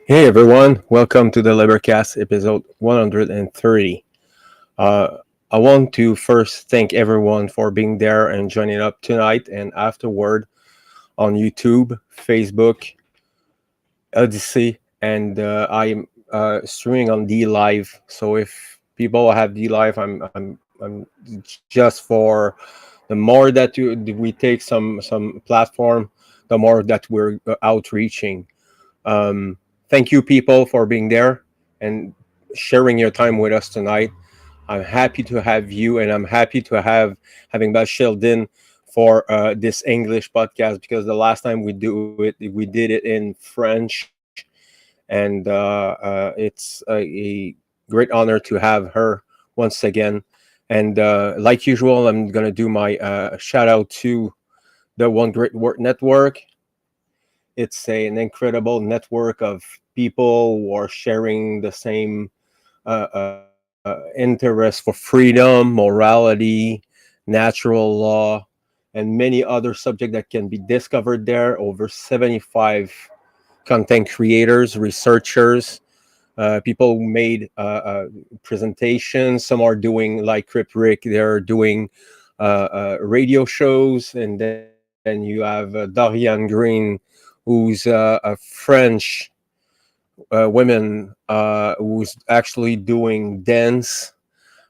Hey everyone, welcome to the LIBERcast episode 130. I want to first thank everyone for being there and joining up tonight and afterward on YouTube, Facebook, Odysee, and I'm streaming on D Live. So if people have D Live, I'm just for the more that we take some platform, the more that we're outreaching. Thank you, people, for being there and sharing your time with us tonight. I'm happy to have you, and I'm happy to having Sheldine for this English podcast, because the last time we did it in French, and it's a great honor to have her once again. And like usual, I'm gonna do my shout out to the One Great Work Network. It's an incredible network of people who are sharing the same interest for freedom, morality, natural law, and many other subjects that can be discovered there. Over 75 content creators, researchers, people who made presentations. Some are doing, like Crip Rick, they're doing radio shows. And then you have Dorian Green, who's a French woman who's actually doing dance,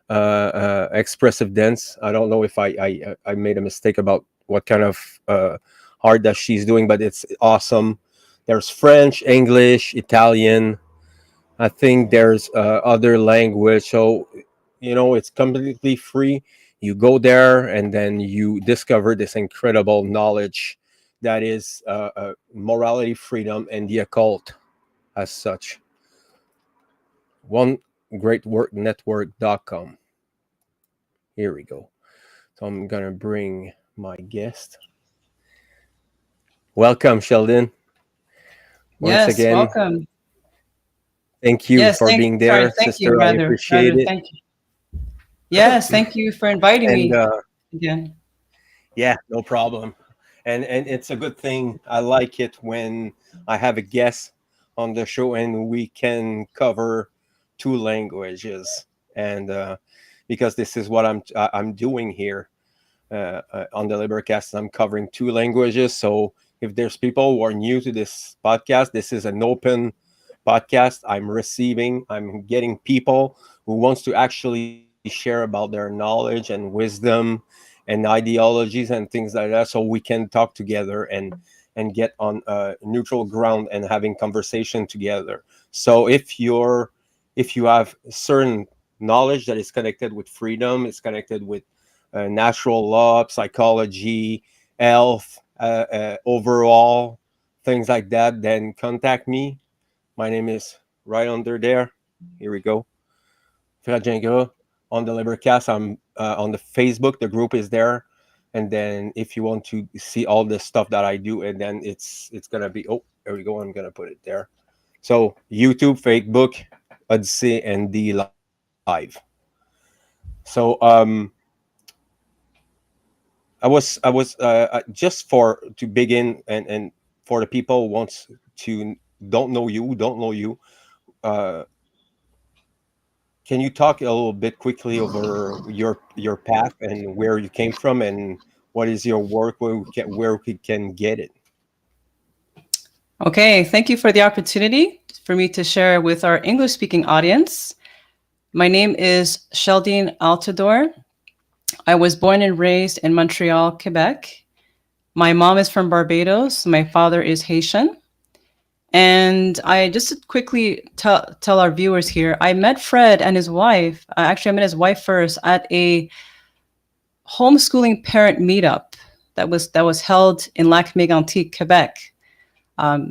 expressive dance. I don't know if I made a mistake about what kind of art that she's doing, but it's awesome. There's French, English, Italian. I think there's other language. So, it's completely free. You go there and then you discover this incredible knowledge that is morality, freedom, and the occult as such. OneGreatWorkNetwork.com. Here we go. So I'm going to bring my guest. Welcome, Sheldine. Once again, welcome. Thank you for being there, thank sister. you, I appreciate it. Thank you. Yes, thank you for inviting me again. Yeah, no problem. And it's a good thing. I like it when I have a guest on the show and we can cover two languages, and because this is what I'm doing here on the LIBERcast. I'm covering two languages. So if there's people who are new to this podcast, this is an open podcast. I'm getting people who wants to actually share about their knowledge and wisdom and ideologies and things like that, so we can talk together and get on neutral ground and having conversation together. So if you have certain knowledge that is connected with freedom, it's connected with natural law, psychology, health, overall things like that, then contact me. My name is right under there. Here we go. Fred Gingras on the LIBERcast. I'm on the Facebook. The group is there. And then if you want to see all the stuff that I do, and then it's going to be, there we go. I'm going to put it there. So YouTube, Facebook, Odysee, and D Live. So I was just to begin and for the people who don't know you, can you talk a little bit quickly over your path and where you came from and what is your work, where we can get it? Okay, thank you for the opportunity for me to share with our English-speaking audience. My name is Sheldine Altidor. I was born and raised in Montreal, Quebec. My mom is from Barbados. My father is Haitian. And I just to quickly tell our viewers here, I met Fred and his wife. Actually, I met his wife first at a homeschooling parent meetup that was held in Lac-Mégantic, Quebec.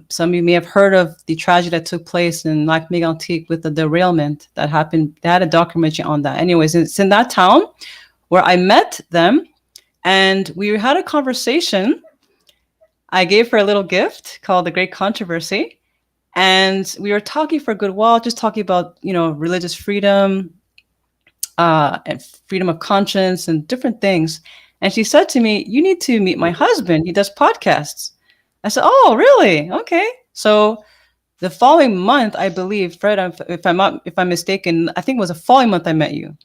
Some of you may have heard of the tragedy that took place in Lac-Mégantic with the derailment that happened. They had a documentary on that. Anyways, it's in that town where I met them, and we had a conversation. I gave her a little gift called The Great Controversy. And we were talking for a good while, just talking about, religious freedom and freedom of conscience and different things. And she said to me, "You need to meet my husband. He does podcasts." I said, "Oh, really? Okay." So the following month, I believe, Fred, if I'm mistaken, I think it was the following month I met you.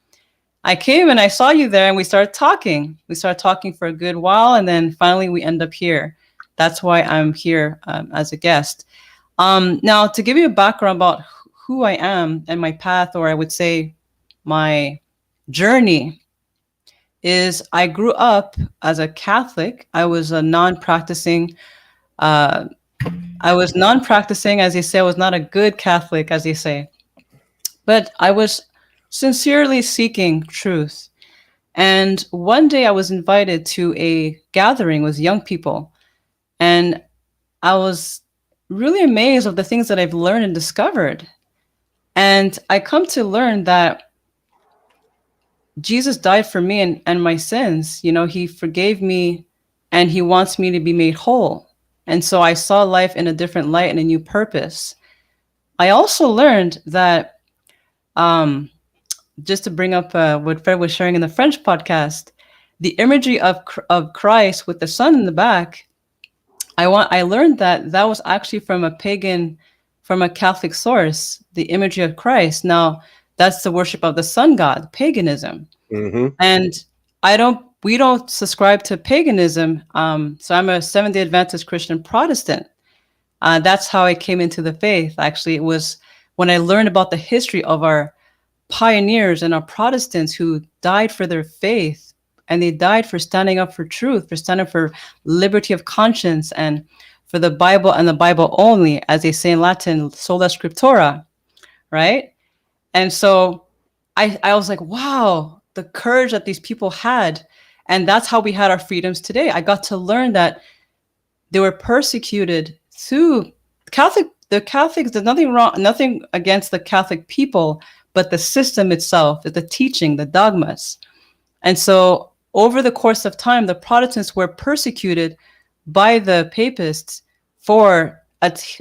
I came and I saw you there and we started talking. We started talking for a good while. And then finally we end up here. That's why I'm here as a guest. Now, to give you a background about who I am and my path, or I would say my journey, is I grew up as a Catholic. I was a non-practicing, as they say. I was not a good Catholic, as they say. But I was sincerely seeking truth. And one day I was invited to a gathering with young people. And I was really amazed of the things that I've learned and discovered. And I come to learn that Jesus died for me and my sins. He forgave me and he wants me to be made whole. And so I saw life in a different light and a new purpose. I also learned that, just to bring up what Fred was sharing in the French podcast, the imagery of Christ with the sun in the back, I learned that was actually from a Catholic source, the imagery of Christ. Now, that's the worship of the sun god, paganism. Mm-hmm. And we don't subscribe to paganism. So I'm a Seventh-day Adventist Christian Protestant. That's how I came into the faith. Actually, it was when I learned about the history of our pioneers and our Protestants who died for their faith. And they died for standing up for truth, for standing for liberty of conscience, and for the Bible and the Bible only, as they say in Latin, sola scriptura, right? And so I was like, wow, the courage that these people had. And that's how we had our freedoms today. I got to learn that they were persecuted through the Catholics. There's nothing wrong, nothing against the Catholic people, but the system itself, the teaching, the dogmas. And so over the course of time, the Protestants were persecuted by the papists for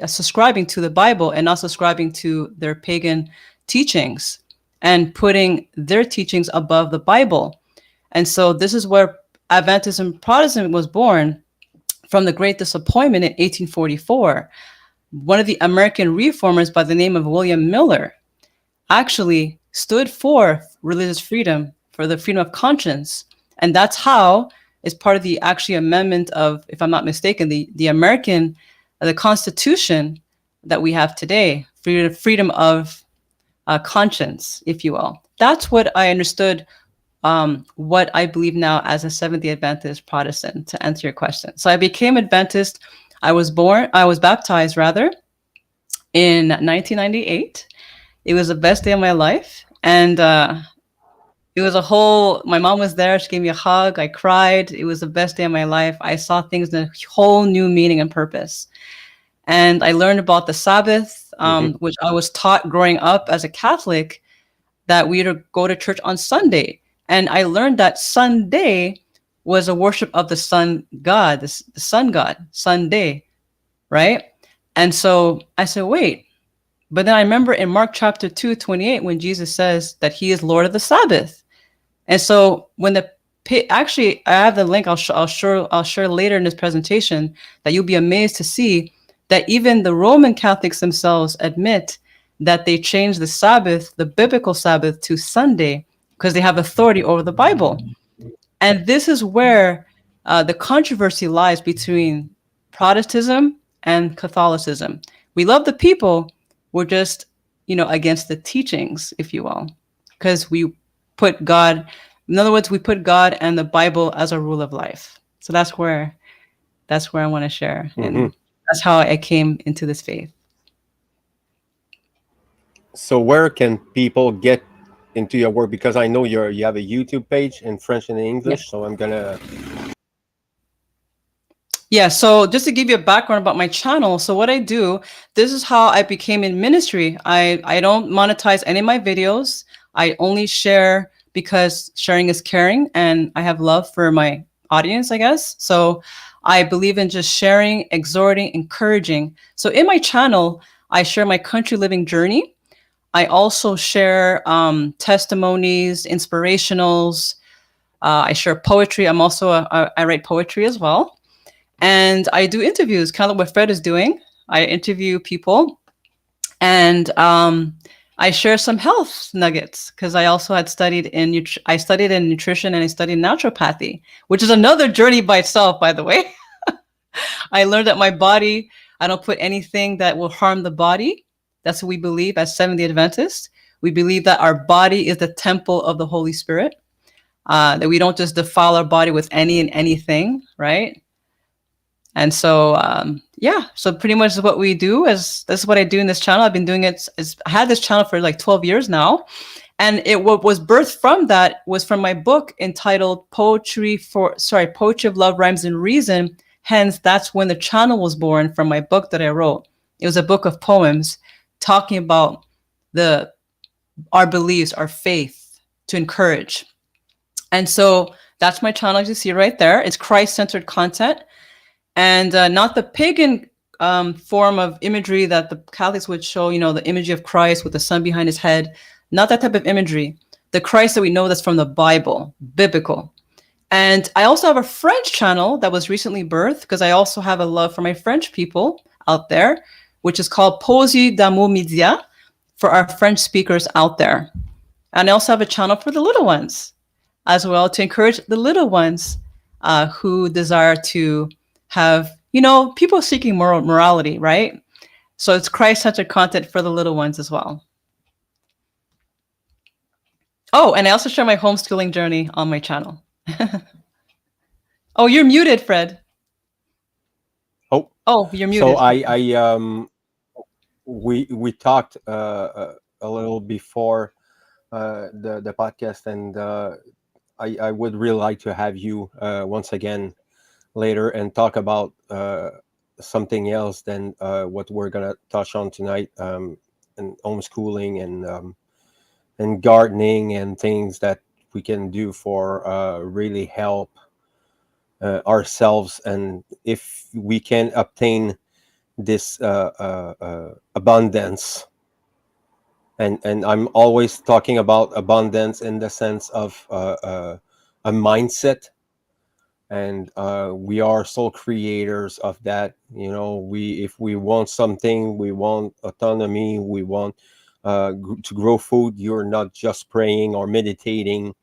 subscribing to the Bible and not subscribing to their pagan teachings and putting their teachings above the Bible. And so this is where Adventism Protestantism was born, from the Great Disappointment in 1844. One of the American reformers by the name of William Miller actually stood for religious freedom, for the freedom of conscience. And that's how, as part of the actually amendment of, if I'm not mistaken, the Constitution that we have today, freedom of conscience, if you will. That's what I understood, what I believe now as a Seventh-day Adventist Protestant, to answer your question. So I became Adventist. I was baptized rather, in 1998. It was the best day of my life. And it was my mom was there. She gave me a hug. I cried. It was the best day of my life. I saw things in a whole new meaning and purpose. And I learned about the Sabbath, which I was taught growing up as a Catholic, that we would go to church on Sunday. And I learned that Sunday was a worship of the sun god, the sun god, Sunday, right? And so I said, wait. But then I remember in Mark chapter 2:28, when Jesus says that he is Lord of the Sabbath. And so when the Actually, I have the link. I'll share later in this presentation, that you'll be amazed to see that even the Roman Catholics themselves admit that they changed the Sabbath, the biblical Sabbath, to Sunday because they have authority over the Bible. And this is where the controversy lies between Protestantism and Catholicism. We love the people. We're just, against the teachings, if you will, because we put God, in other words, we put God and the Bible as a rule of life. So that's where I want to share. Mm-hmm. And that's how I came into this faith. So where can people get into your work? Because I know you have a YouTube page in French and English. Yeah. So I'm gonna. Yeah, so just to give you a background about my channel, so what I do, this is how I became in ministry. I don't monetize any of my videos. I only share because sharing is caring, and I have love for my audience, I guess. So I believe in just sharing, exhorting, encouraging. So in my channel, I share my country living journey. I also share testimonies, inspirationals. I share poetry. I write poetry as well. And I do interviews, kind of what Fred is doing. I interview people, and I share some health nuggets because I also had studied in I studied in nutrition, and I studied naturopathy, which is another journey by itself, by the way. I learned that my body, I don't put anything that will harm the body. That's what we believe as Seventh-day Adventists. We believe that our body is the temple of the Holy Spirit, that we don't just defile our body with any and anything, right? And so, so pretty much what we do is, this is what I do in this channel. I've been doing it. I had this channel for like 12 years now. And what was birthed from that was from my book entitled Poetry of Love, Rhymes, and Reason. Hence, that's when the channel was born, from my book that I wrote. It was a book of poems talking about our beliefs, our faith, to encourage. And so that's my channel, as you see right there. It's Christ-centered content. And not the pagan form of imagery that the Catholics would show, the imagery of Christ with the sun behind his head. Not that type of imagery. The Christ that we know that's from the Bible, biblical. And I also have a French channel that was recently birthed, because I also have a love for my French people out there, which is called Poésie d'amour média, for our French speakers out there. And I also have a channel for the little ones as well, to encourage the little ones who desire to have, people seeking morality, right? So it's Christ-centered content for the little ones as well. Oh, and I also share my homeschooling journey on my channel. Oh, you're muted, Fred. Oh, you're muted. So we talked a little before the podcast, and I would really like to have you once again later and talk about something else than what we're gonna touch on tonight, and homeschooling and gardening and things that we can do for really help ourselves, and if we can obtain this abundance. And I'm always talking about abundance in the sense of a mindset, and we are sole creators of that. If we want something, we want autonomy, we want to grow food. You're not just praying or meditating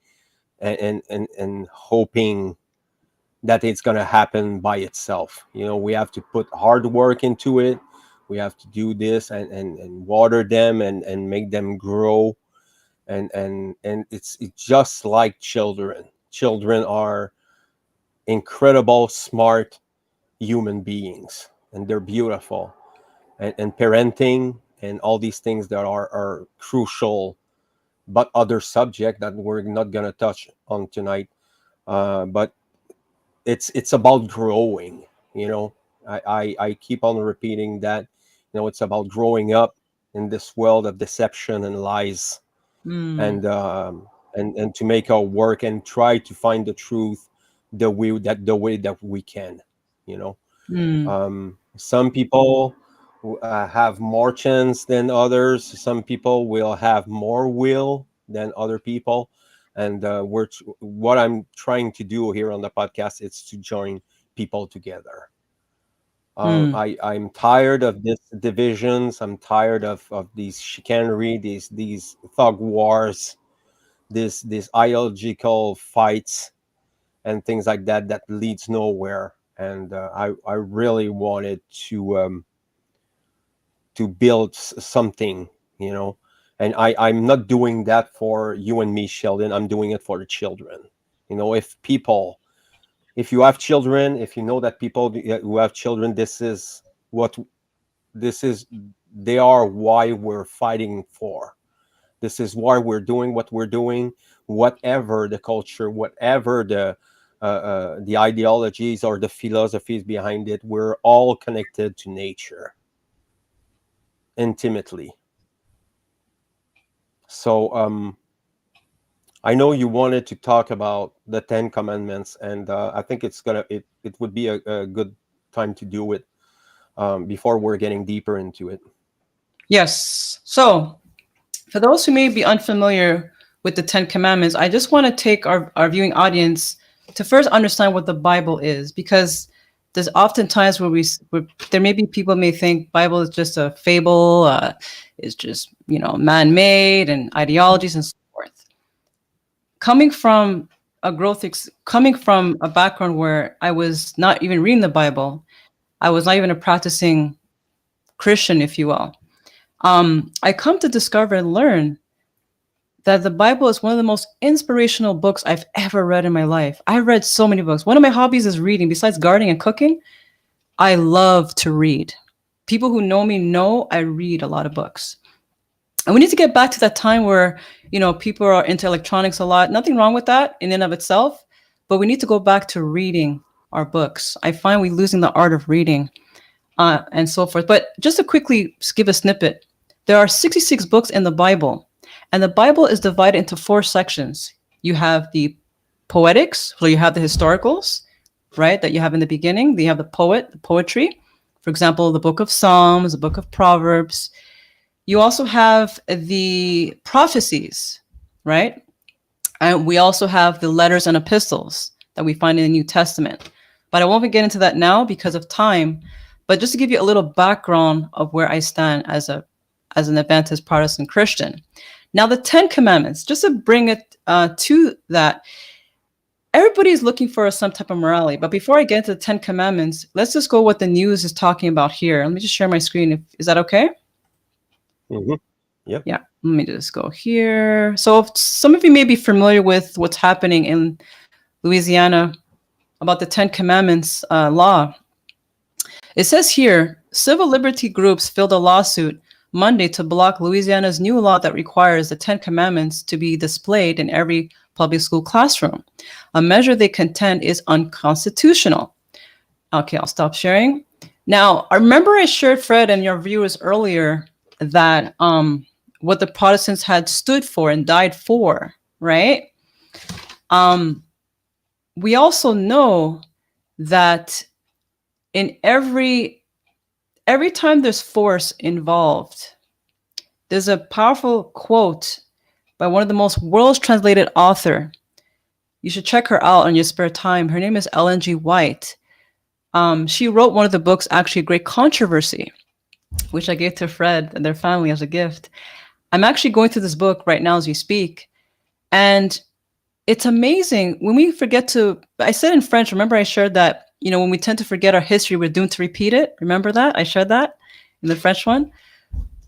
and hoping that it's going to happen by itself. We have to put hard work into it. We have to do this and water them and make them grow. And it's just like children are incredible, smart human beings, and they're beautiful. And parenting and all these things that are crucial, but other subject that we're not going to touch on tonight. But it's about growing. I keep on repeating that. It's about growing up in this world of deception and lies, and to make our work and try to find the truth the way that we can. Some people have more chance than others. Some people will have more will than other people, And what I'm trying to do here on the podcast is to join people together. I'm tired of these divisions. I'm tired of these chicanery, these thug wars, these ideological fights and things like that leads nowhere. And I really wanted to build something, you know. And I'm not doing that for you and me, Sheldon. I'm doing it for the children. You know, if you have children, if you know that people who have children, this is they are why we're fighting for. This is why we're doing what we're doing, whatever the culture, whatever the ideologies or the philosophies behind it. We're all connected to nature intimately. So I know you wanted to talk about the 10 Commandments, and I think it would be a good time to do it before we're getting deeper into it. Yes. So for those who may be unfamiliar with the 10 Commandments, I just want to take our viewing audience to first understand what the Bible is, because there's often times where there may be people may think Bible is just a fable, it's just, man-made and ideologies and so forth. Coming from a background where I was not even reading the Bible, I was not even a practicing Christian, if you will. I come to discover and learn that the Bible is one of the most inspirational books I've ever read in my life. I've read so many books. One of my hobbies is reading. Besides gardening and cooking, I love to read. People who know me know I read a lot of books. And we need to get back to that time where, people are into electronics a lot. Nothing wrong with that in and of itself, but we need to go back to reading our books. I find we're losing the art of reading and so forth. But just to quickly give a snippet, there are 66 books in the Bible, and the Bible is divided into 4 sections. You have the poetics, so you have the historicals, right, that you have in the beginning. Then you have the poetry. For example, the book of Psalms, the book of Proverbs. You also have the prophecies, right? And we also have the letters and epistles that we find in the New Testament. But I won't get into that now because of time. But just to give you a little background of where I stand as an Adventist Protestant Christian. Now, the 10 Commandments, just to bring it to that, everybody is looking for some type of morality. But before I get into the 10 Commandments, let's just go what the news is talking about here. Let me just share my screen. Is that okay? Mm-hmm. Yep. Yeah. Let me just go here. So some of you may be familiar with what's happening in Louisiana about the 10 Commandments law. It says here, civil liberty groups filed a lawsuit Monday to block Louisiana's new law that requires the 10 Commandments to be displayed in every public school classroom, a measure they contend is unconstitutional. Okay, I'll stop sharing. Now, I remember I shared, Fred, and your viewers earlier that what the Protestants had stood for and died for, right? We also know that in every time there's force involved, there's a powerful quote by one of the most world's translated author. You should check her out on your spare time. Her name is Ellen G. White. She wrote one of the books, actually, Great Controversy, which I gave to Fred and their family as a gift. I'm actually going through this book right now as we speak. And it's amazing when we forget to, I said in French, remember I shared that, when we tend to forget our history, we're doomed to repeat it. Remember that? I shared that in the French one.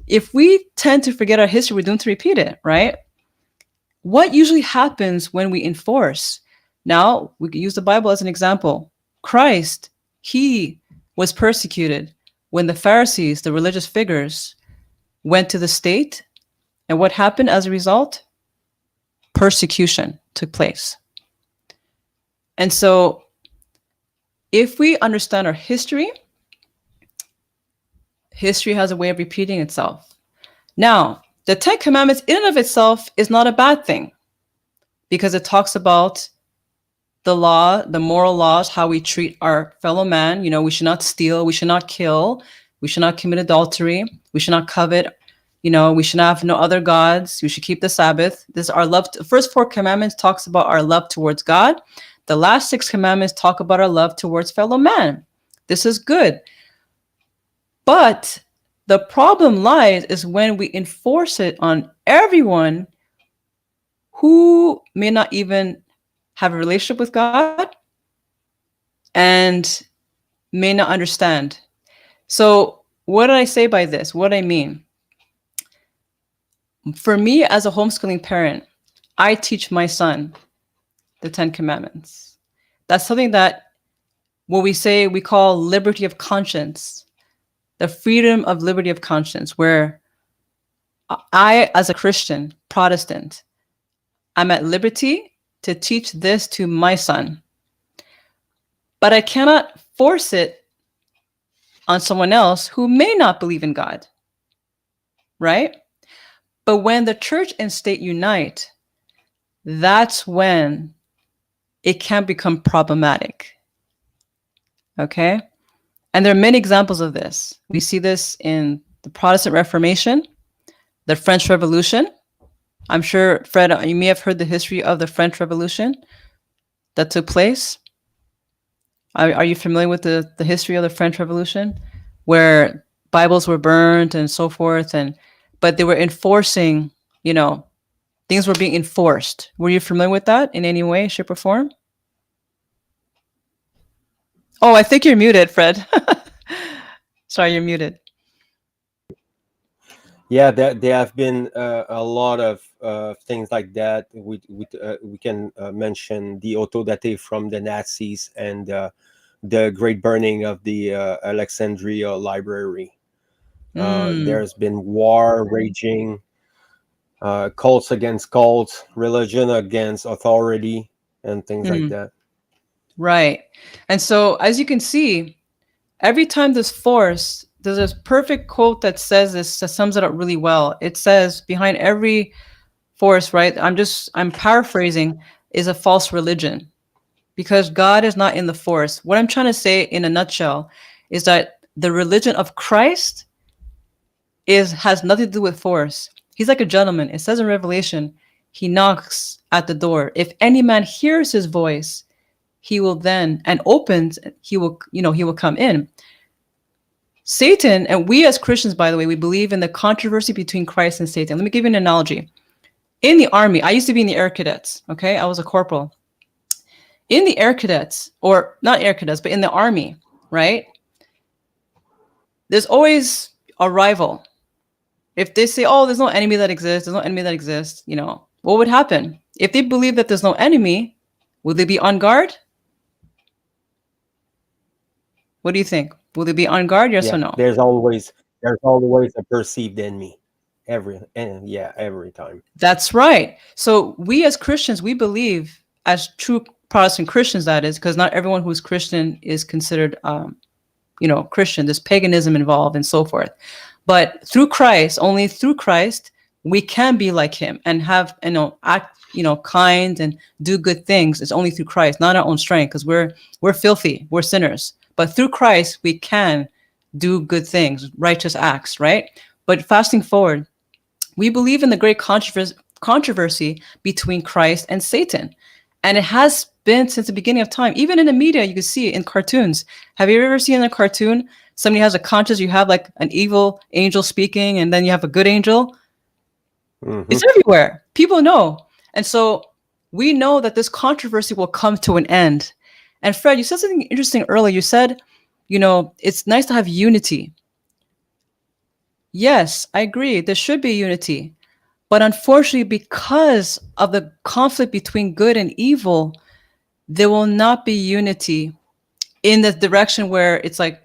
If we tend to forget our history, we're doomed to repeat it, right? What usually happens when we enforce? Now, we could use the Bible as an example. Christ, he was persecuted when the Pharisees, the religious figures, went to the state. And what happened as a result? Persecution took place. And so, if we understand our history, history has a way of repeating itself. Now, the 10 Commandments in and of itself is not a bad thing because it talks about the law, the moral laws, how we treat our fellow man. We should not steal, we should not kill, we should not commit adultery, we should not covet, We should have no other gods. We should keep the Sabbath. This our love. The first 4 commandments talks about our love towards God. The last 6 commandments talk about our love towards fellow man. This is good. But the problem lies is when we enforce it on everyone who may not even have a relationship with God and may not understand. So what did I say by this? What I mean? For me, as a homeschooling parent, I teach my son the 10 Commandments. That's something that what we call liberty of conscience, the freedom of liberty of conscience, where I, as a Christian Protestant, I'm at liberty to teach this to my son. But I cannot force it on someone else who may not believe in God, right? But when the church and state unite, that's when it can become problematic. Okay? And there are many examples of this. We see this in the Protestant Reformation, the French Revolution. I'm sure, Fred, you may have heard the history of the French Revolution that took place. Are you familiar with the history of the French Revolution, where Bibles were burned and so forth, but they were enforcing, things were being enforced. Were you familiar with that in any way, shape, or form? Oh, I think you're muted, Fred. Sorry, you're muted. Yeah, there have been a lot of things like that. We can mention the autodate from the Nazis and the great burning of the Alexandria library. There's been war raging, cults against cults, religion against authority, and things like that. Right. And so, as you can see, every time there's a perfect quote that says this, that sums it up really well. It says, behind every force, right? I'm paraphrasing, is a false religion, because God is not in the force. What I'm trying to say in a nutshell is that the religion of Christ has nothing to do with force. He's like a gentleman. It says in Revelation, he knocks at the door. If any man hears his voice, he will then, and opens, he will come in. Satan, and we as Christians, by the way, we believe in the controversy between Christ and Satan. Let me give you an analogy. In the army, I used to be in the air cadets, okay? I was a corporal. In the air cadets, or not air cadets, but in the army, right? There's always a rival. If they say, oh, there's no enemy that exists, what would happen? If they believe that there's no enemy, will they be on guard? What do you think? Will they be on guard? Yes or no? There's always a perceived enemy. Every time. That's right. So we as Christians, we believe, as true Protestant Christians, that is, because not everyone who's Christian is considered, Christian. There's paganism involved and so forth. But through Christ, only through Christ, we can be like him and have, act, kind and do good things. It's only through Christ, not our own strength, because we're filthy, we're sinners. But through Christ, we can do good things, righteous acts, right? But fasting forward, we believe in the great controversy between Christ and Satan. And it has been since the beginning of time. Even in the media, you can see it in cartoons. Have you ever seen a cartoon? Somebody has a conscience, you have like an evil angel speaking, and then you have a good angel. Mm-hmm. It's everywhere. People know. And so we know that this controversy will come to an end. And Fred, you said something interesting earlier. You said, it's nice to have unity. Yes, I agree. There should be unity. But unfortunately, because of the conflict between good and evil, there will not be unity in the direction where it's like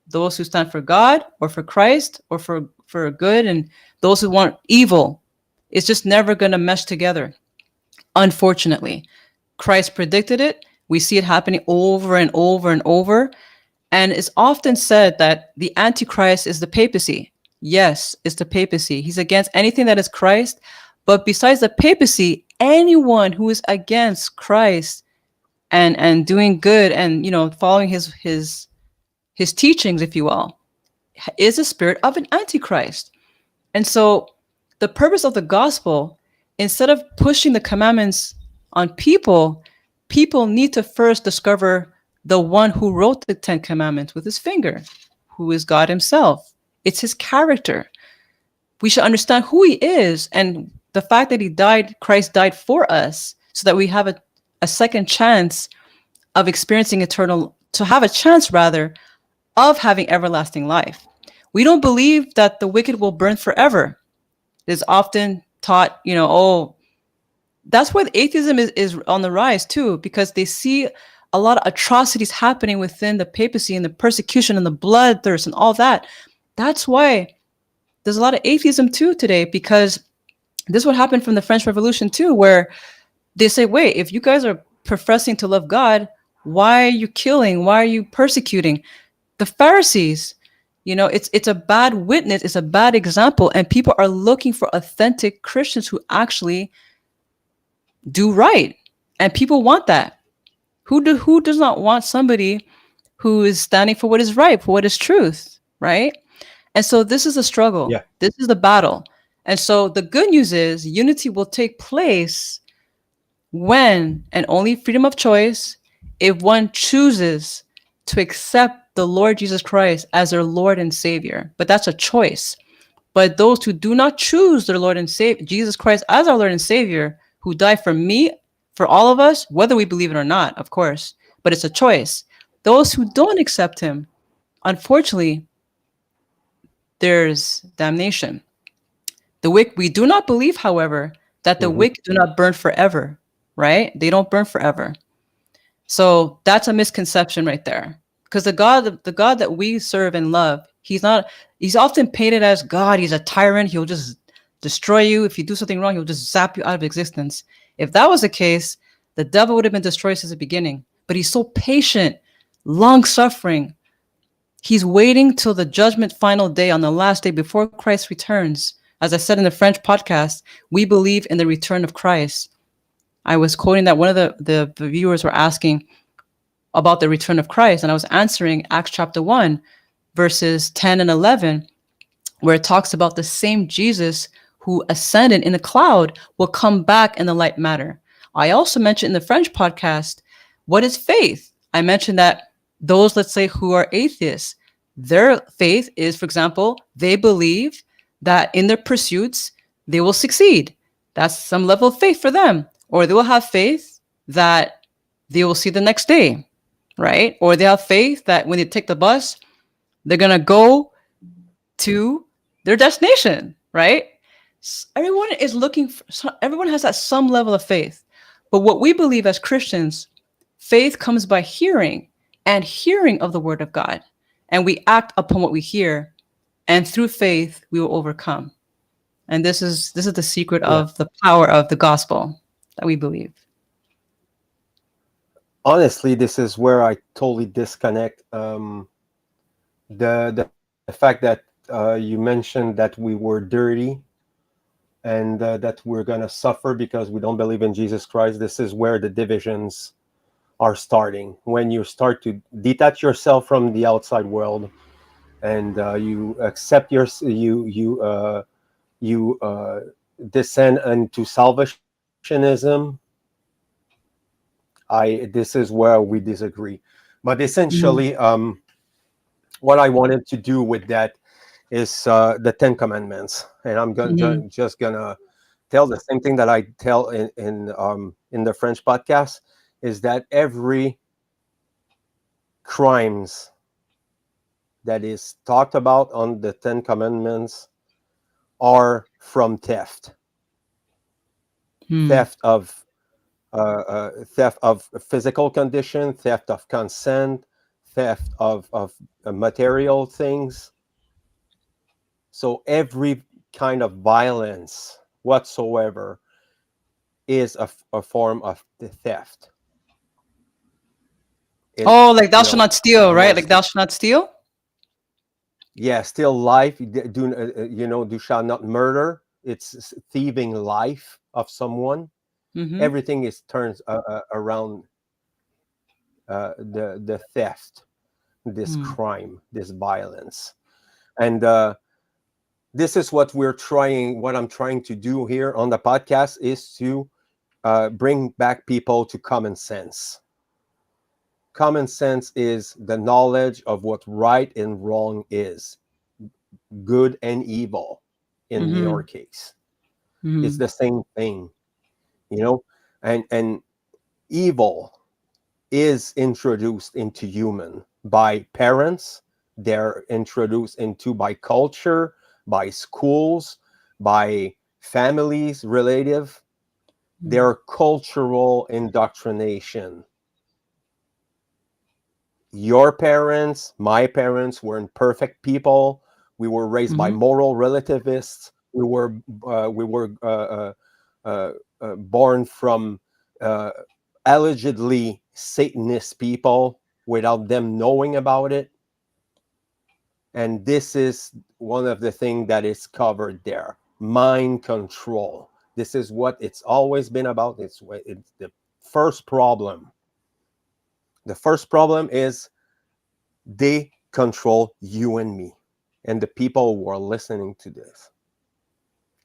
those who stand for God or for Christ or for good, and those who want evil. It's just never going to mesh together. Unfortunately, Christ predicted it. We see it happening over and over and over. And it's often said that the Antichrist is the papacy. Yes, it's the papacy. He's against anything that is Christ. But besides the papacy, anyone who is against Christ and doing good and, following his teachings, if you will, is a spirit of an Antichrist. And so the purpose of the gospel, instead of pushing the commandments on people, people need to first discover the one who wrote the 10 commandments with his finger, who is God himself. It's his character. We should understand who he is, and the fact that he died, Christ died for us so that we have a second chance of experiencing eternal, to have a chance rather of having everlasting life. We don't believe that the wicked will burn forever. It is often taught, oh, that's why atheism is on the rise too, because they see a lot of atrocities happening within the papacy and the persecution and the bloodthirst and all that. That's why there's a lot of atheism too today, because this is what happened from the French Revolution too, where they say, wait, if you guys are professing to love God, why are you killing? Why are you persecuting? The Pharisees, it's a bad witness, it's a bad example, and people are looking for authentic Christians who actually do right, and people want that. Who does not want somebody who is standing for what is right, for what is truth, right? And so this is a struggle. Yeah. This is the battle. And so the good news is unity will take place when, and only freedom of choice, if one chooses to accept the Lord Jesus Christ as their Lord and Savior. But that's a choice. But those who do not choose their Lord and Savior, Jesus Christ as our Lord and Savior, who died for me, for all of us, whether we believe it or not, of course, but it's a choice. Those who don't accept him, unfortunately, there's damnation. We do not believe, however, that the wicked do not burn forever, right? They don't burn forever. So that's a misconception right there. Because the God that we serve and love, he's often painted as God. He's a tyrant. He'll just destroy you. If you do something wrong, he'll just zap you out of existence. If that was the case, the devil would have been destroyed since the beginning. But he's so patient, long suffering. He's waiting till the judgment final day, on the last day before Christ returns. As I said in the French podcast, we believe in the return of Christ. I was quoting that one of the viewers were asking about the return of Christ, and I was answering Acts chapter 1, verses 10 and 11, where it talks about the same Jesus who ascended in a cloud will come back in the light matter. I also mentioned in the French podcast, what is faith? I mentioned that those, let's say, who are atheists, their faith is, for example, they believe that in their pursuits, they will succeed. That's some level of faith for them. Or they will have faith that they will see the next day, right? Or they have faith that when they take the bus, they're going to go to their destination, right? Everyone is everyone has that some level of faith. But what we believe as Christians, faith comes by hearing, and hearing of the word of God. And we act upon what we hear, and through faith, we will overcome. And this is the secret of the power of the gospel that we believe. Honestly, this is where I totally disconnect. The fact that you mentioned that we were dirty and that we're going to suffer because we don't believe in Jesus Christ. This is where the divisions are starting. When you start to detach yourself from the outside world and you accept you descend into salvationism, this is where we disagree. But essentially, what I wanted to do with that is the 10 Commandments, and I'm just gonna tell the same thing that I tell in the French podcast, is that every crimes that is talked about on the 10 Commandments are from theft. Theft of physical condition, theft of consent, theft of material things. So every kind of violence whatsoever is a form of the theft. Like thou shalt not steal, right? Like thou shalt not steal. Yeah, still life. Do shall not murder. It's thieving life of someone. Everything is turns around the theft, this crime, this violence, and This is what what I'm trying to do here on the podcast, is to bring back people to common sense. Common sense is the knowledge of what right and wrong is, good and evil. In Mm-hmm. your case, it's Mm-hmm. the same thing, you know. And evil is introduced into human by parents. They're introduced into by culture, by schools, by families, relative. Their cultural indoctrination. Your parents, my parents, weren't perfect people. We were raised by Mm-hmm. moral relativists. We were born from uh, allegedly Satanist people without them knowing about it. And this is one of the things that is covered there: mind control. This is what it's always been about. It's the first problem. The first problem is they control you and me and the people who are listening to this.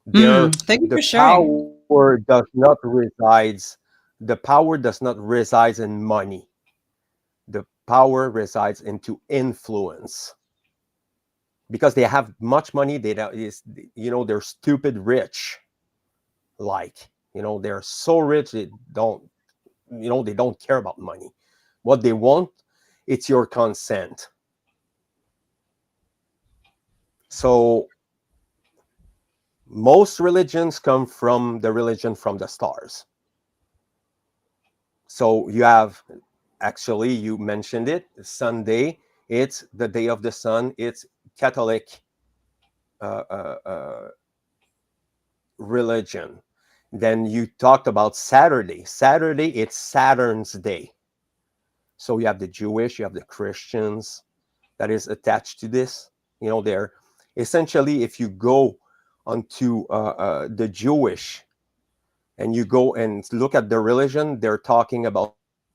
Thank you The for sharing. power does not resides. The power does not resides in money. The power resides into influence, because they have much money. They don't is they're stupid rich. Like, they're so rich they don't care about money. What they want, it's your consent. So most religions come from the religion from the stars. So you have, actually, you mentioned it, Sunday, it's the day of the sun, it's Catholic uh, uh, uh, religion. Then you talked about Saturday. Saturday, it's Saturn's day. So you have the Jewish, you have the Christians that is attached to this. They're essentially, if you go onto the Jewish and you go and look at the religion, they're talking about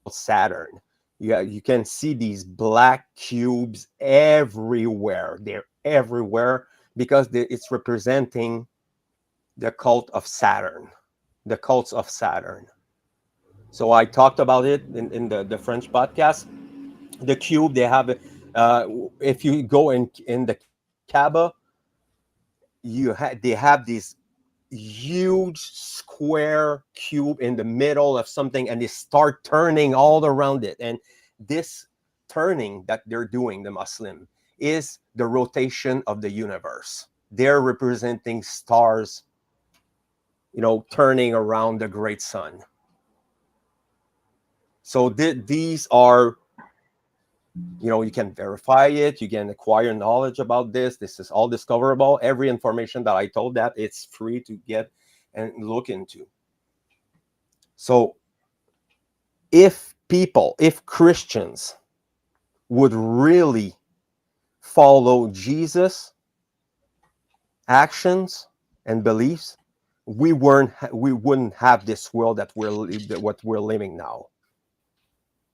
Saturn. You can see these black cubes everywhere. They're everywhere because it's representing the cult of Saturn, the cults of Saturn. So I talked about it in the French podcast. The cube, they have, if you go in the Kaaba, they have these huge square cube in the middle of something, and they start turning all around it. And this turning that they're doing, the Muslim, is the rotation of the universe. They're representing stars, turning around the great sun. So these are, you can verify it, you can acquire knowledge about this. This is all discoverable. Every information that I told, that it's free to get and look into. So if Christians would really follow Jesus actions and beliefs, we wouldn't have this world what we're living now.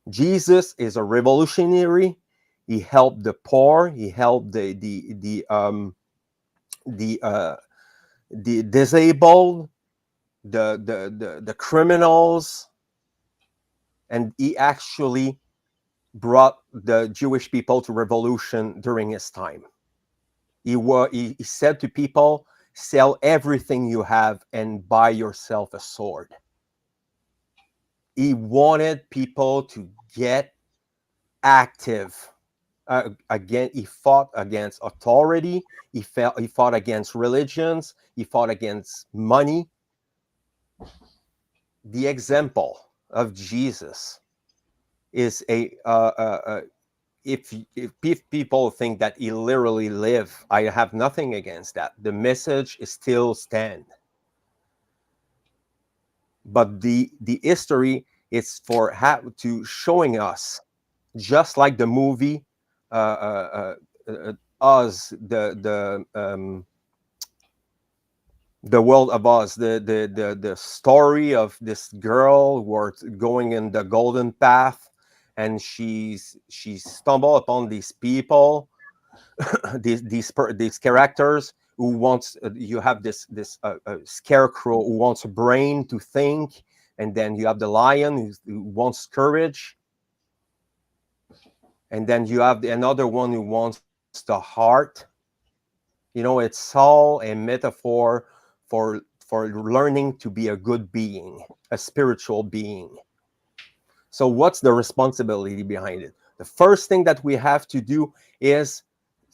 Jesus is a revolutionary. He helped the poor. He helped the disabled, the criminals, and he actually brought the Jewish people to revolution during his time. He said to people, sell everything you have and buy yourself a sword. He wanted people to get active. Again, he fought against authority. He fought against religions. He fought against money. The example of Jesus is if people think that he literally lived, I have nothing against that. The message is still stand. But the history is for to showing us, just like the movie Oz, the world of Oz, the story of this girl who are going in the golden path, and she stumbled upon these people these characters who wants you have this scarecrow who wants a brain to think, and then you have the lion who wants courage, and then you have another one who wants the heart. It's all a metaphor for learning to be a good being, a spiritual being. So what's the responsibility behind it? The first thing that we have to do is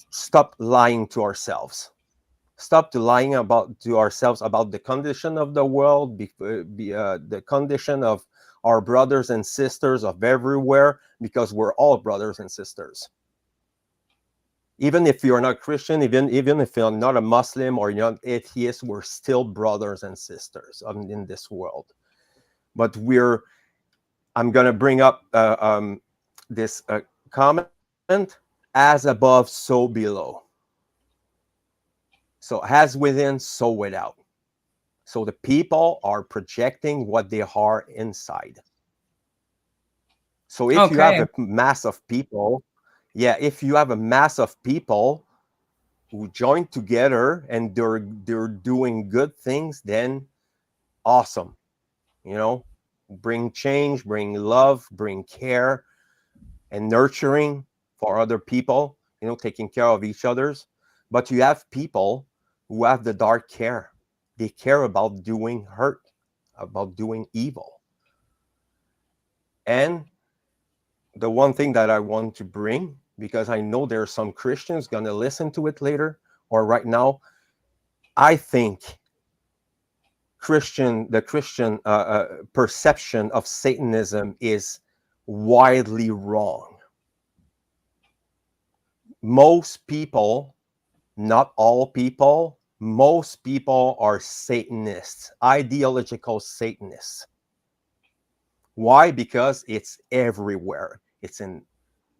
stop lying to ourselves. Stop lying to ourselves about the condition of the world, the condition of our brothers and sisters of everywhere, because we're all brothers and sisters. Even if you're not Christian, even if you're not a Muslim or you're not atheist, we're still brothers and sisters in this world. But I'm going to bring up this comment, as above, so below. So as within, so without. So the people are projecting what they are inside. So if you have a mass of people, if you have a mass of people who join together and they're doing good things, then awesome. Bring change, bring love, bring care and nurturing for other people, taking care of each other's. But you have people who have the dark care. They care about doing hurt, about doing evil. And the one thing that I want to bring, because I know there are some Christians going to listen to it later or right now, I think the Christian perception of Satanism is widely wrong. Most people, not all people, most people are Satanists, ideological Satanists. Why? Because it's everywhere. It's in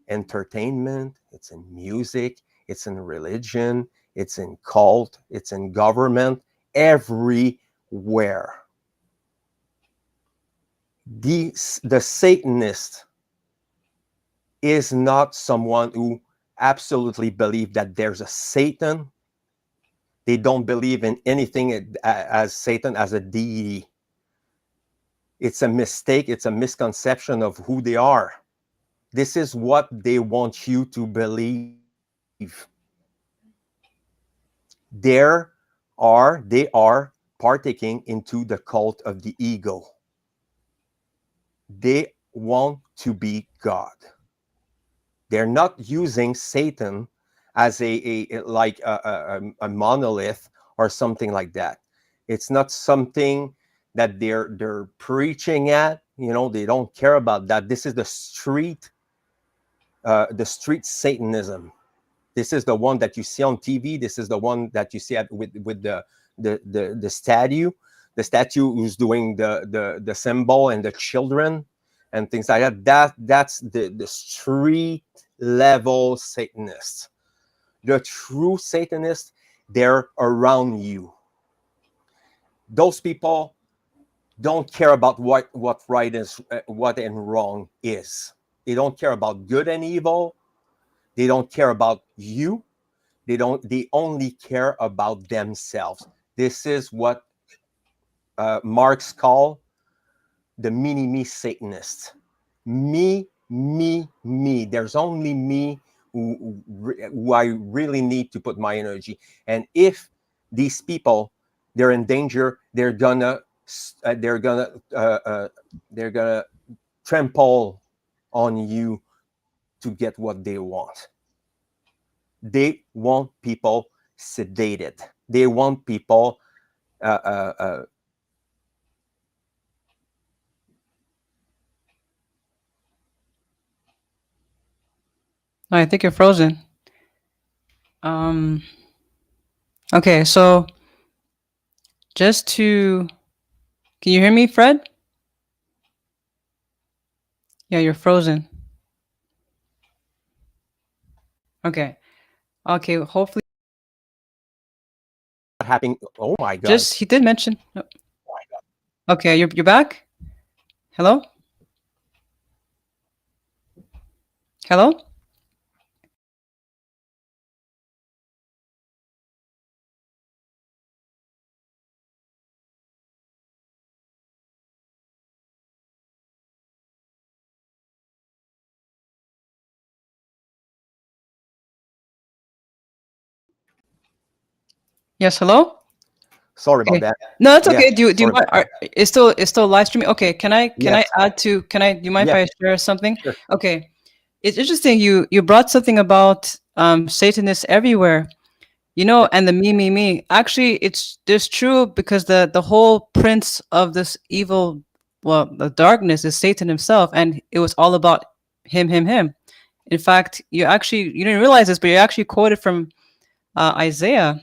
entertainment, it's in music, it's in religion, it's in cult, it's in government, everywhere. The Satanist is not someone who absolutely believes that there's a Satan. They don't believe in anything as Satan, as a deity. It's a mistake. It's a misconception of who they are. This is what they want you to believe. They are partaking into the cult of the ego. They want to be God. They're not using Satan as a monolith or something like that. It's not something that they're preaching at. They don't care about that. This is the street Satanism. This is the one that you see on TV. This is the one that you see with the statue. The statue who's doing the symbol and the children and things like that. That's the street level Satanists. The true Satanists, they're around you. Those people don't care about what right is, what and wrong is. They don't care about good and evil. They don't care about you. They only care about themselves. This is what Marx called the mini-me Satanists. Me. There's only me who I really need to put my energy. And if these people, they're in danger, they're gonna trample on you to get what they want. They want people sedated. They want people I think you're frozen. Okay, so can you hear me, Fred? Yeah, you're frozen. Okay, hopefully. happening. Oh my God. He did mention. Okay, you're back? Hello? Hello? Yes, hello? Sorry about Okay. that. No, that's Yeah, okay. Do you sorry mind? about that. It's still live streaming? Okay. Can I Yes, add to, do you mind if yes, I share something? sure. Okay. It's interesting. You brought something about Satan is everywhere, Yeah. and the me. Actually, there's true, because the whole prince of this evil, well, the darkness is Satan himself, and it was all about him. In fact, you didn't realize this, but you actually quoted from Isaiah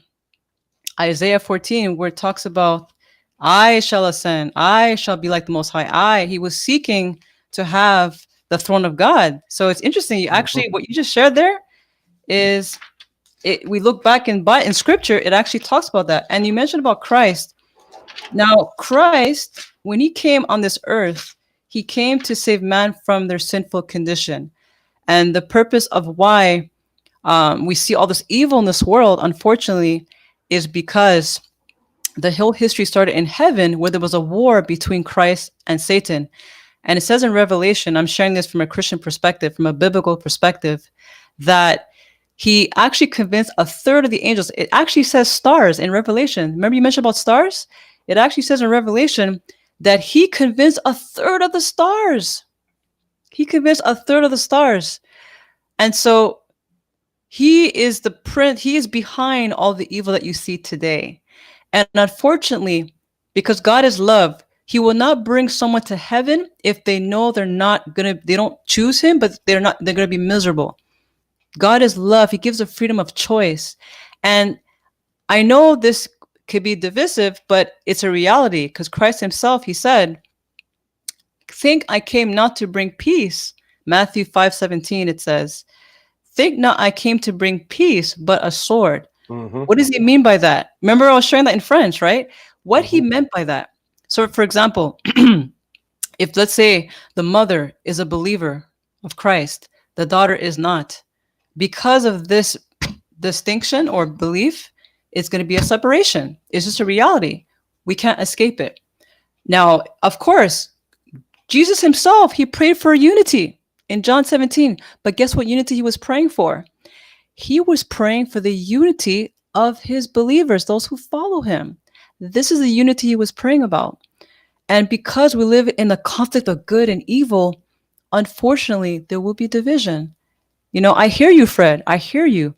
14, where it talks about, I shall ascend, I shall be like the Most High. He was seeking to have the throne of God. So it's interesting. Mhm. What you just shared there is, we look back in scripture, it actually talks about that. And you mentioned about Christ. Now, Christ, when he came on this earth, he came to save man from their sinful condition. And the purpose of why we see all this evil in this world, unfortunately, is because the whole history started in heaven, where there was a war between Christ and Satan. And it says in Revelation, I'm sharing this from a Christian perspective, from a biblical perspective, that he actually convinced a third of the angels. It actually says stars in Revelation. Remember you mentioned about stars? It actually says in Revelation that he convinced a third of the stars. He convinced a third of the stars. And so he is the prince, he is behind all the evil that you see today. And unfortunately, because God is love, he will not bring someone to heaven if they know they don't choose him, but they're gonna be miserable. God is love. He gives a freedom of choice. And I know this could be divisive, but it's a reality, because Christ himself, he said, think I came not to bring peace. Matthew 5:17, it says, think not I came to bring peace, but a sword. Mhm. What does he mean by that? Remember, I was sharing that in French, right? What he Mhm. meant by that. So, for example, if let's say the mother is a believer of Christ, the daughter is not, because of this distinction or belief, it's going to be a separation. It's just a reality. We can't escape it. Now, of course, Jesus himself, he prayed for unity in John 17. But guess what unity he was praying for? He was praying for the unity of his believers, those who follow him. This is the unity he was praying about. And because we live in the conflict of good and evil, unfortunately, there will be division. I hear you, Fred. I hear you.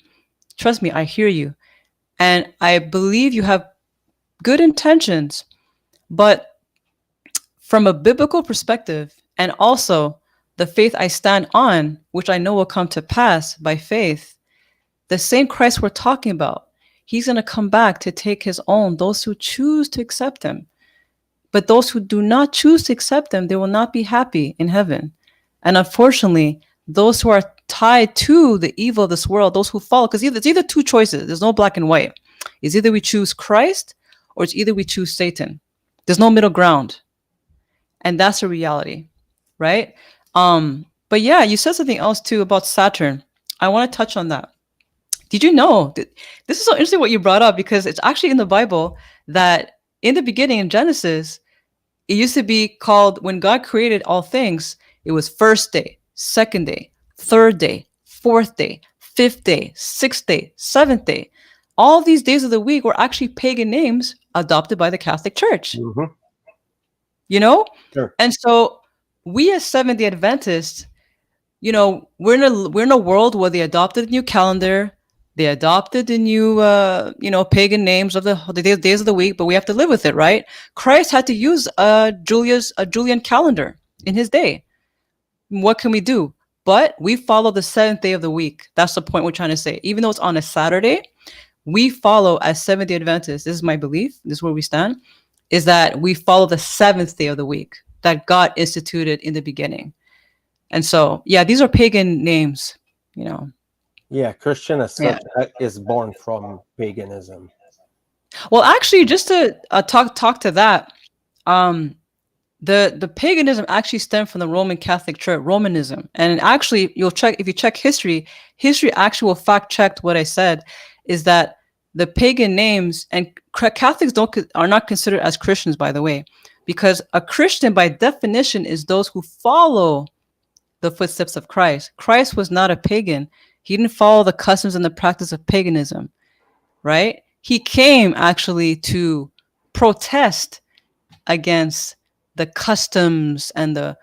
Trust me, I hear you. And I believe you have good intentions. But from a biblical perspective, and also the faith I stand on, which I know will come to pass by faith, the same Christ we're talking about, he's going to come back to take his own, those who choose to accept him. But those who do not choose to accept him, they will not be happy in heaven. And unfortunately, those who are tied to the evil of this world, those who follow, because it's either two choices. There's no black and white. It's either we choose Christ or it's either we choose Satan. There's no middle ground. And that's a reality, right? But yeah, you said something else too about Saturn. I want to touch on that. Did you know this is so interesting what you brought up, because it's actually in the Bible that in the beginning in Genesis, it used to be called, when God created all things, it was first day, second day, third day, fourth day, fifth day, sixth day, seventh day. All these days of the week were actually pagan names adopted by the Catholic Church, Mhm. you know? Sure. And so we as Seventh-day Adventists, we're in a world where they adopted the new calendar, they adopted the new pagan names of the days of the week, but we have to live with it, right? Christ had to use a Julian calendar in his day. What can we do? But we follow the seventh day of the week. That's the point we're trying to say. Even though it's on a Saturday, we follow as Seventh-day Adventists. This is my belief. This is where we stand. Is that we follow the seventh day of the week that God instituted in the beginning. And so, yeah, these are pagan names, you know. Yeah, Christian as Yeah. such is born from paganism. Well, actually, just to talk to that, um, the paganism actually stemmed from the Roman Catholic Church, Romanism, and actually, if you check history, history actually will fact check what I said, is that the pagan names, and Catholics are not considered as Christians, by the way, because a Christian by definition is those who follow the footsteps of Christ. Christ was not a pagan. He didn't follow the customs and the practice of paganism, right? He came actually to protest against the customs and the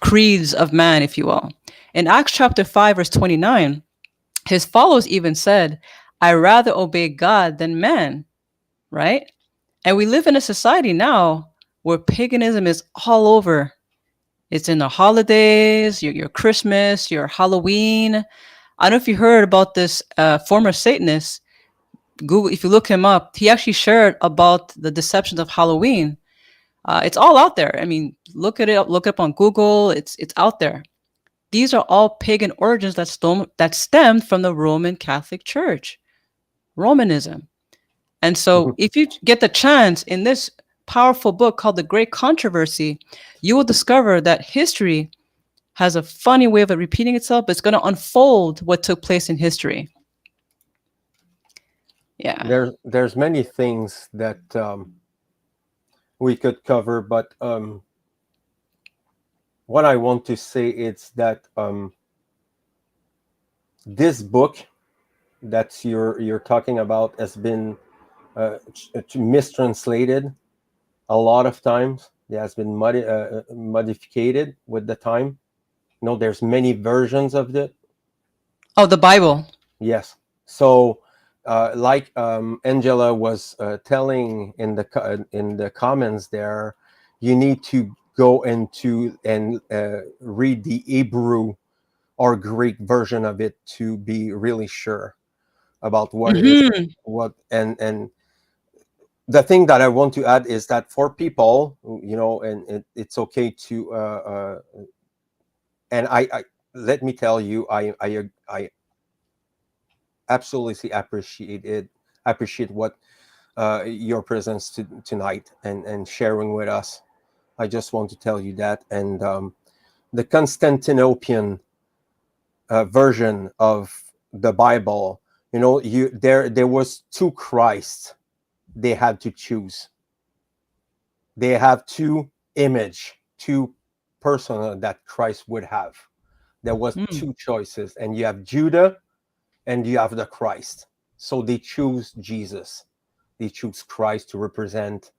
creeds of man, if you will. In Acts chapter 5, verse 29, his followers even said, I rather obey God than man, right? And we live in a society now where paganism is all over. It's in the holidays, your Christmas, your Halloween. I don't know if you heard about this former Satanist. Google, if you look him up, he actually shared about the deceptions of Halloween. It's all out there. I mean, look it up on Google. It's out there. These are all pagan origins that stemmed from the Roman Catholic Church, Romanism. And so, if you get the chance in this powerful book called The Great Controversy, you will discover that history has a funny way of repeating itself, but it's going to unfold what took place in history. Yeah. There's many things that we could cover, but what I want to say is that this book that you're talking about has been mistranslated a lot of times. It has been modified with the time. You know, there's many versions of it. Oh, the Bible. Yes. So, like Angela was telling in the comments there, you need to go into and read the Hebrew or Greek version of it to be really sure about what it is. What and the thing that I want to add is that for people, you know, and it's okay to and I let me tell you, I absolutely appreciate what your presence tonight and sharing with us. I just want to tell you that. And the Constantinopian version of the Bible, you know, there was two Christs they had to choose. They have two persona that Christ would have. There was two choices, and you have Judah and you have the Christ. So they choose Jesus. They choose Christ to represent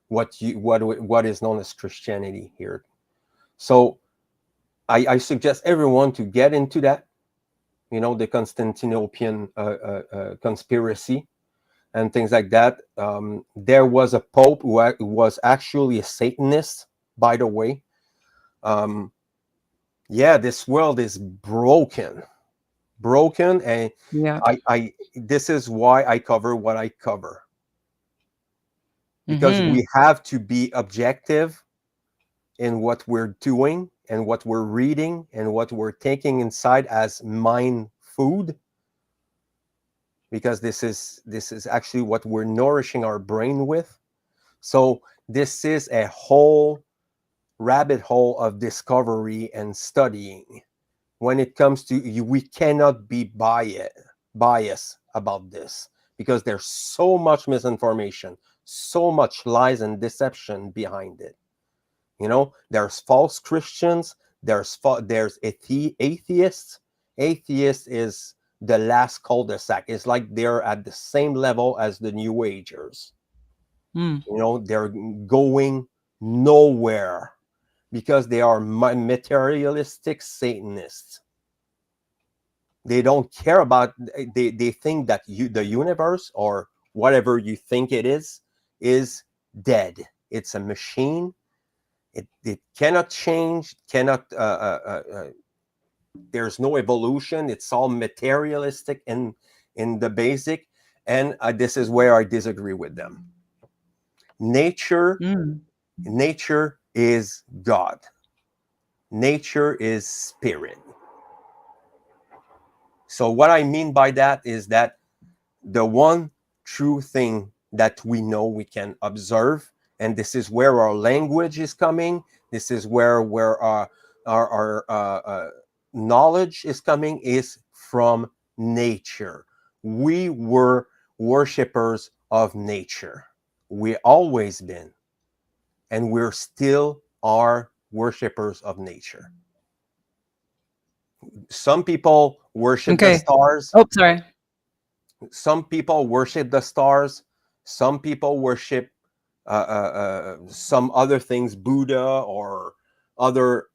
what is known as Christianity here. So I suggest everyone to get into that, you know, the Constantinopian conspiracy and things like that. There was a pope who was actually a Satanist, by the way. Yeah, this world is broken, and Yeah. I this is why I cover what I cover, because we have to be objective in what we're doing and what we're reading and what we're taking inside as mind food, because this is actually what we're nourishing our brain with. So this is a whole rabbit hole of discovery and studying. When it comes to you, we cannot be biased about this, because there's so much misinformation, so much lies and deception behind it. You know, there's false Christians, there's atheists. Atheist is the last cul-de-sac. It's like they're at the same level as the New Agers. You know, they're going nowhere because they are materialistic Satanists. They don't care about, they think that the universe or whatever you think it is dead. It's a machine. It cannot change, cannot there's no evolution. It's all materialistic in the basic. And this is where I disagree with them. Nature is God. Nature is spirit. So what I mean by that is that the one true thing that we know, we can observe, and this is where our language is coming. This is where our knowledge is coming, is from nature. We were worshipers of nature. We always been, and we're still are worshipers of nature. Some people worship the stars. Oh, sorry. Some people worship the stars. Some people worship some other things, Buddha or other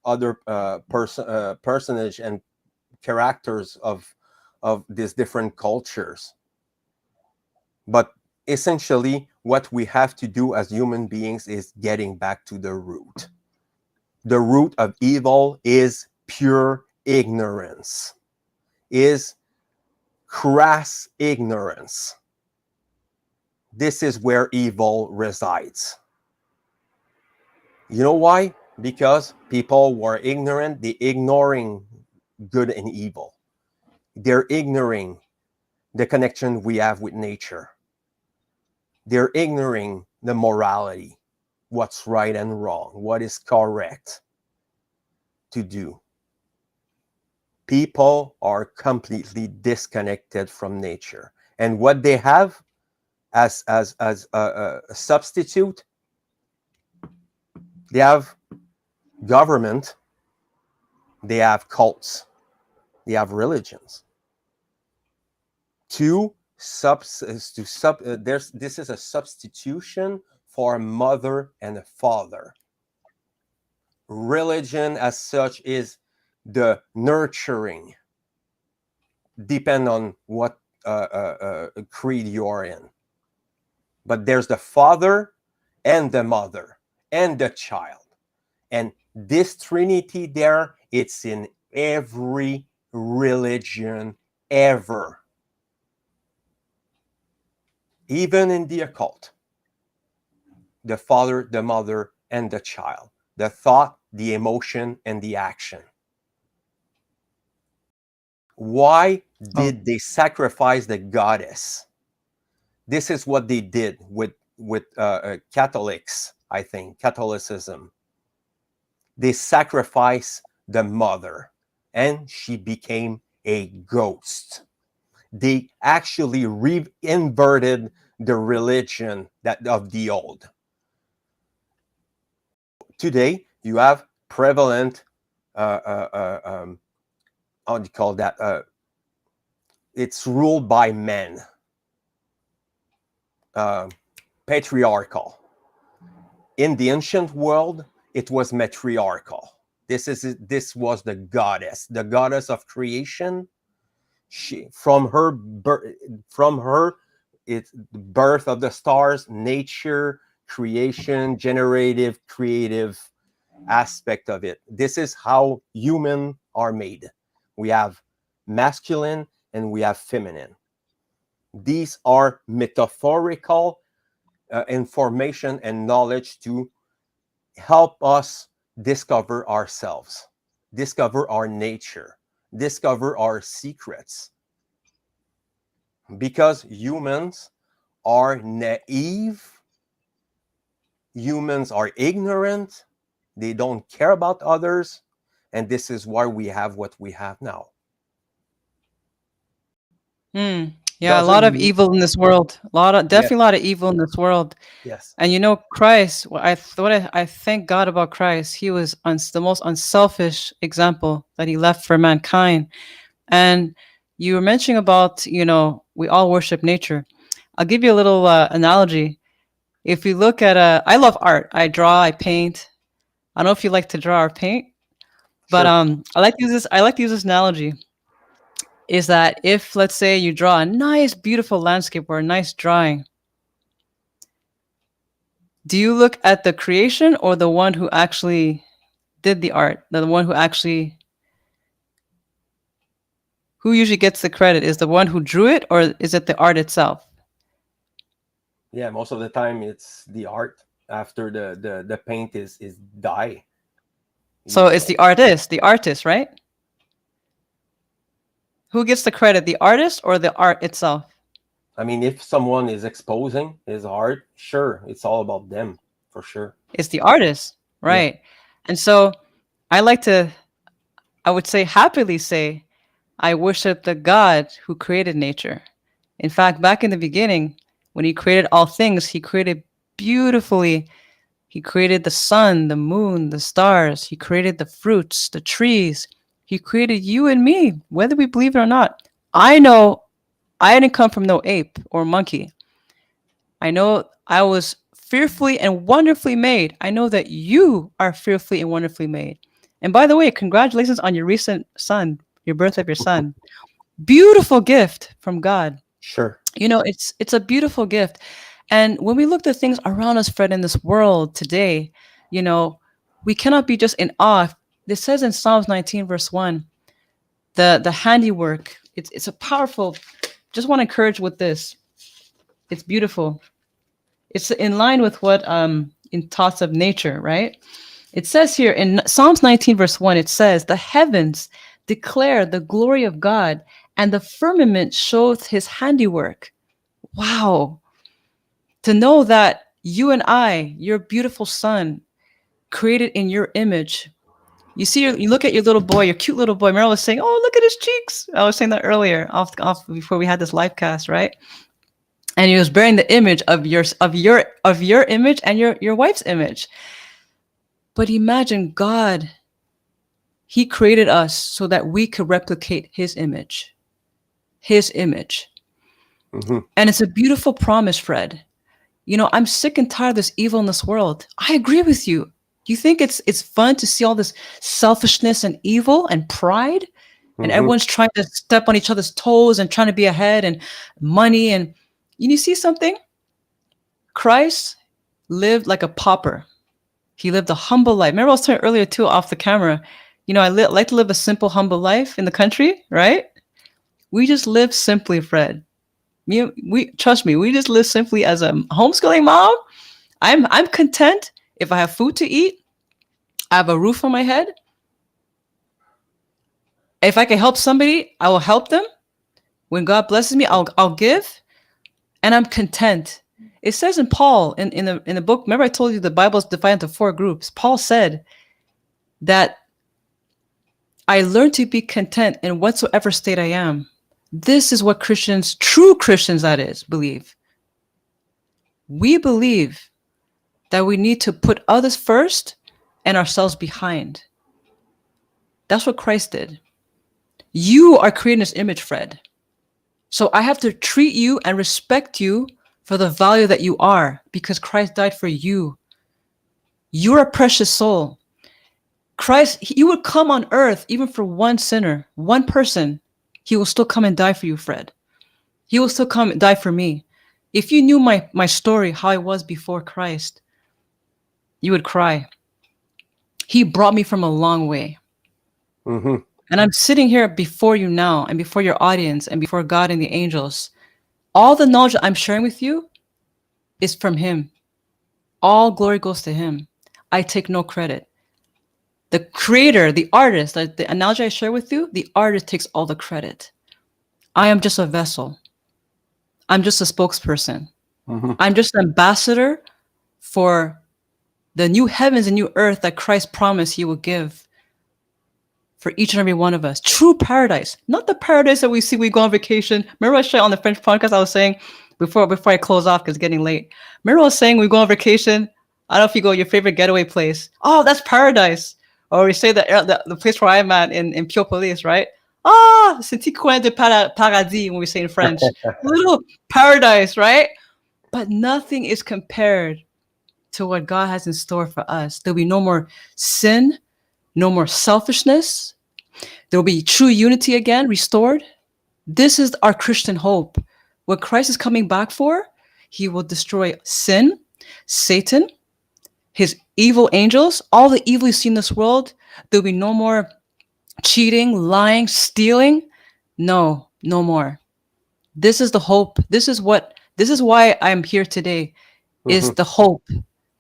personage and characters of these different cultures. But essentially, what we have to do as human beings is getting back to the root. The root of evil is pure ignorance, is crass ignorance. This is where evil resides. You know why? Because people were ignorant. They're ignoring good and evil. They're ignoring the connection we have with nature. They're ignoring the morality, what's right and wrong, what is correct to do. People are completely disconnected from nature. And what they have as a substitute, they have government, they have cults, they have religions. This is a substitution for a mother and a father. Religion as such is the nurturing, depend on what creed you are in. But there's the father and the mother and the child. And this trinity there, it's in every religion ever. Even in the occult. The father, the mother, and the child. The thought, the emotion, and the action. Why did they sacrifice the goddess? This is what they did with Catholics, I think, Catholicism. They sacrificed the mother, and she became a ghost. They actually inverted the religion of the old. Today, you have prevalent, how do you call that? It's ruled by men. Patriarchal. In the ancient world, it was matriarchal. This was the goddess of creation. From her it's the birth of the stars, nature, creation, creative aspect of it. This is how humans are made. We have masculine and we have feminine. These are metaphorical information and knowledge to help us discover ourselves, discover our nature, discover our secrets. Because humans are naive, humans are ignorant, they don't care about others, and this is why we have what we have now. Yeah, a lot of evil in this world. Definitely a lot of evil in this world. Yes. And Christ, I thank God about Christ. He was the most unselfish example that he left for mankind. And you were mentioning about, we all worship nature. I'll give you a little analogy. If you look at I love art. I draw, I paint. I don't know if you like to draw or paint, but sure. I like to use this analogy. Is that if, let's say, you draw a nice, beautiful landscape or a nice drawing, do you look at the creation or the one who actually did the art? The one who usually gets the credit? Is the one who drew it, or is it the art itself? Yeah, most of the time it's the art after the paint is dye. So it's the artist, right? Who gets the credit, the artist or the art itself? I mean, if someone is exposing his art, sure, it's all about them, for sure. It's the artist, right? Yeah. And so I would say, happily say, I worship the God who created nature. In fact, back in the beginning, when he created all things, he created beautifully. He created the sun, the moon, the stars. He created the fruits, the trees. He created you and me, whether we believe it or not. I know I didn't come from no ape or monkey. I know I was fearfully and wonderfully made. I know that you are fearfully and wonderfully made. And by the way, congratulations on your recent son, your birth of your son. Beautiful gift from God. Sure. You know, it's a beautiful gift. And when we look at things around us, Fred, in this world today, you know, we cannot be just in awe. It says in Psalms 19, verse 1, the handiwork. It's a powerful, just want to encourage with this. It's beautiful. It's in line with what in thoughts of nature, right? It says here in Psalms 19, verse 1, it says, the heavens declare the glory of God, and the firmament showeth his handiwork. Wow. To know that you and I, your beautiful son, created in your image. You see, you look at your little boy, your cute little boy. Meryl was saying, "Oh, look at his cheeks." I was saying that earlier, off before we had this live cast, right? And he was bearing the image of your image and your wife's image. But imagine God, he created us so that we could replicate his image. His image. Mm-hmm. And it's a beautiful promise, Fred. You know, I'm sick and tired of this evil in this world. I agree with you. Do you think it's fun to see all this selfishness and evil and pride? And everyone's trying to step on each other's toes and trying to be ahead and money. And you see something? Christ lived like a pauper. He lived a humble life. Remember I was telling you earlier too off the camera, you know, I like to live a simple, humble life in the country, right? We just live simply, Fred. We trust me, we just live simply as a homeschooling mom. I'm content if I have food to eat, I have a roof on my head. If I can help somebody, I will help them. When God blesses me, I'll give, and I'm content. It says in Paul in the book. Remember, I told you the Bible is divided into 4 groups. Paul said that I learned to be content in whatsoever state I am. This is what Christians, true Christians, that is, believe. We believe that we need to put others first and ourselves behind. That's what Christ did. You are creating this image, Fred. So I have to treat you and respect you for the value that you are because Christ died for you. You're a precious soul. Christ, he would come on earth even for one sinner, one person. He will still come and die for you, Fred. He will still come and die for me. If you knew my story, how I was before Christ, you would cry. He brought me from a long way. Mm-hmm. And I'm sitting here before you now and before your audience and before God and the angels. All the knowledge that I'm sharing with you is from him. All glory goes to him. I take no credit. The creator, the artist, like the analogy I share with you, the artist takes all the credit. I am just a vessel. I'm just a spokesperson. Mm-hmm. I'm just an ambassador for the new heavens and new earth that Christ promised he will give for each and every one of us. True paradise, not the paradise that we see we go on vacation. Remember I shared on the French podcast I was saying before I close off because it's getting late. Remember I was saying we go on vacation. I don't know if you go your favorite getaway place. Oh, that's paradise. Or we say the place where I'm at in Piopolis, right? Ah, c'est petit coin de paradis when we say in French. Little paradise, right? But nothing is compared to what God has in store for us. There'll be no more sin, no more selfishness. There will be true unity again, restored. This is our Christian hope. What Christ is coming back for, he will destroy sin, Satan, his evil angels, all the evil you see in this world. There'll be no more cheating, lying, stealing. No, no more. This is the hope. This is why I'm here today, is the hope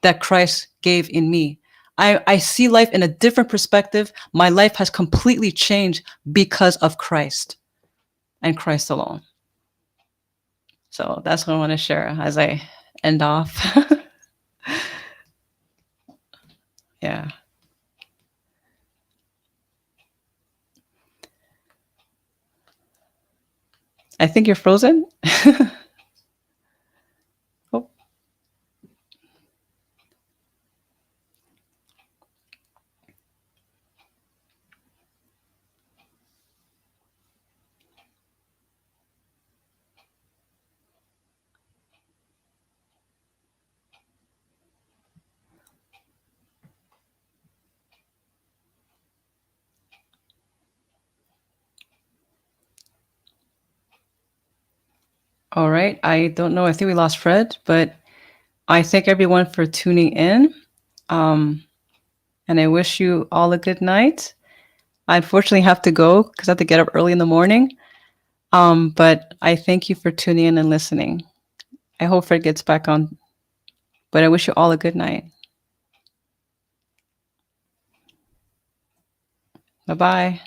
that Christ gave in me. I see life in a different perspective. My life has completely changed because of Christ and Christ alone. So that's what I want to share as I end off. Yeah. I think you're frozen. Oh. All right. I don't know. I think we lost Fred, but I thank everyone for tuning in. And I wish you all a good night. I unfortunately have to go because I have to get up early in the morning. But I thank you for tuning in and listening. I hope Fred gets back on. But I wish you all a good night. Bye-bye.